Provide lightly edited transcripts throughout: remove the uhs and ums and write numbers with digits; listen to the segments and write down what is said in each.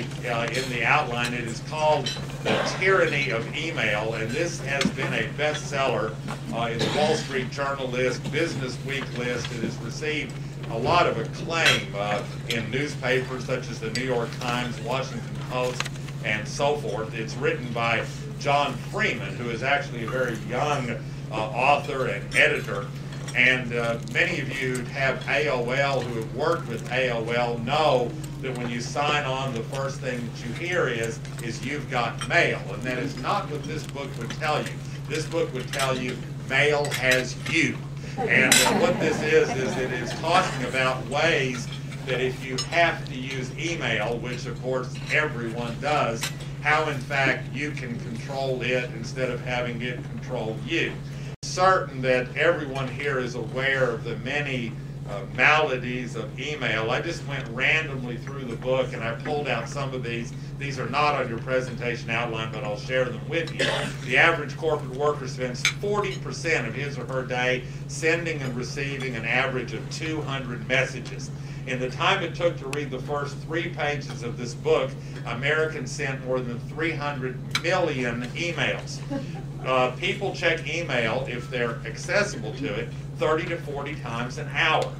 In the outline, it is called The Tyranny of Email, and this has been a bestseller in the Wall Street Journal list, Business Week list. It has received a lot of acclaim in newspapers such as the New York Times, Washington Post, and so forth. It's written by John Freeman, who is actually a very young author and editor. And many of you have AOL, who have worked with AOL, know that when you sign on, the first thing that you hear is you've got mail. And that is not what this book would tell you. This book would tell you mail has you. And what this is that it's talking about ways that if you have to use email, which of course everyone does, how in fact you can control it instead of having it control you. Certain that everyone here is aware of the many maladies of email. I just went randomly through the book and I pulled out some of these. These are not on your presentation outline, but I'll share them with you. The average corporate worker spends 40% of his or her day sending and receiving an average of 200 messages. In the time it took to read the first 3 pages of this book, Americans sent more than 300 million emails. People check email, if they're accessible to it, 30 to 40 times an hour.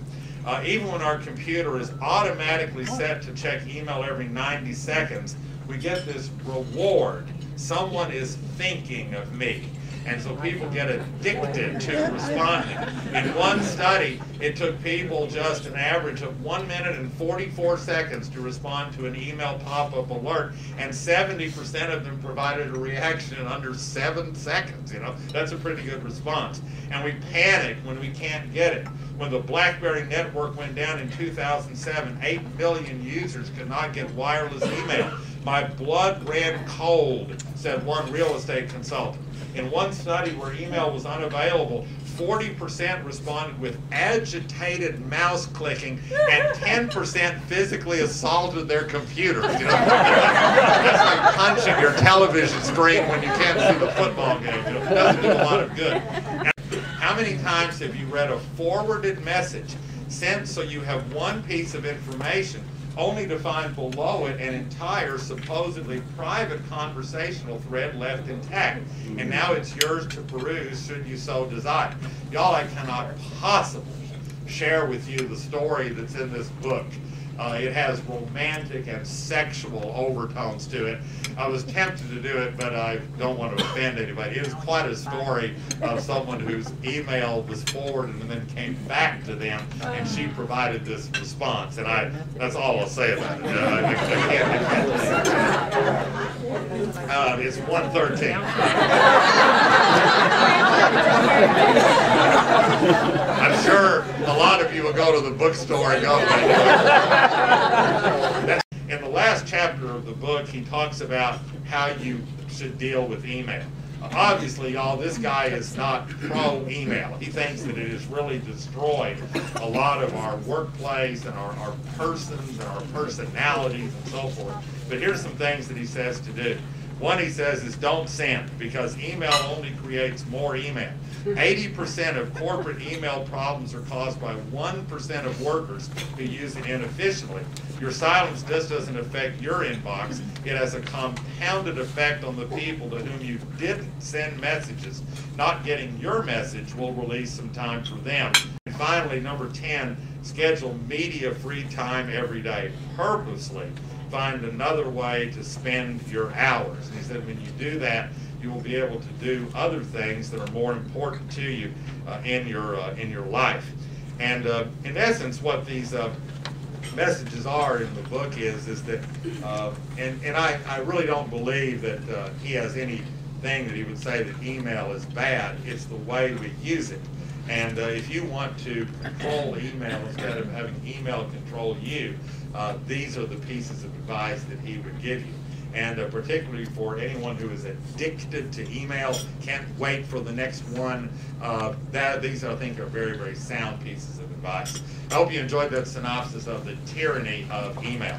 Even when our computer is automatically set to check email every 90 seconds, we get this reward. Someone is thinking of me. And so people get addicted to responding. In one study, it took people just an average of 1 minute and 44 seconds to respond to an email pop-up alert, and 70% of them provided a reaction in under 7 seconds. You know, that's a pretty good response. And we panic when we can't get it. When the BlackBerry network went down in 2007, 8 million users could not get wireless email. My blood ran cold, said one real estate consultant. In one study where email was unavailable, 40% responded with agitated mouse clicking, and 10% physically assaulted their computers. You know? That's like punching your television screen when you can't see the football game. You know? It doesn't do a lot of good. And how many times have you read a forwarded message sent so you have one piece of information, only to find below it an entire supposedly private conversational thread left intact? And now it's yours to peruse should you so desire. Y'all, I cannot possibly share with you the story that's in this book. It has romantic and sexual overtones to it. I was tempted to do it, but I don't want to offend anybody. It is quite a story of someone whose email was forwarded and then came back to them, and she provided this response. And that's all I'll say about it. I can't. It's 1:13. I'm sure a lot of you will go to the bookstore and go. In the last chapter of the book, he talks about how you should deal with email. Obviously, y'all, this guy is not pro-email. He thinks that it has really destroyed a lot of our workplace and our persons and our personalities and so forth. But here's some things that he says to do. One, he says, is don't send, because email only creates more email. 80% of corporate email problems are caused by 1% of workers who use it inefficiently. Your silence just doesn't affect your inbox. It has a compounded effect on the people to whom you didn't send messages. Not getting your message will release some time for them. And finally, number 10, schedule media-free time every day. Purposely find another way to spend your hours. And he said when you do that, you will be able to do other things that are more important to you in your life. And in essence, what these messages are in the book is that, and I really don't believe that he has anything that he would say that email is bad. It's the way we use it. And if you want to control email instead of having email control you, these are the pieces of advice that he would give you. And particularly for anyone who is addicted to email, can't wait for the next one, these I think are very, very sound pieces of advice. I hope you enjoyed that synopsis of the tyranny of email.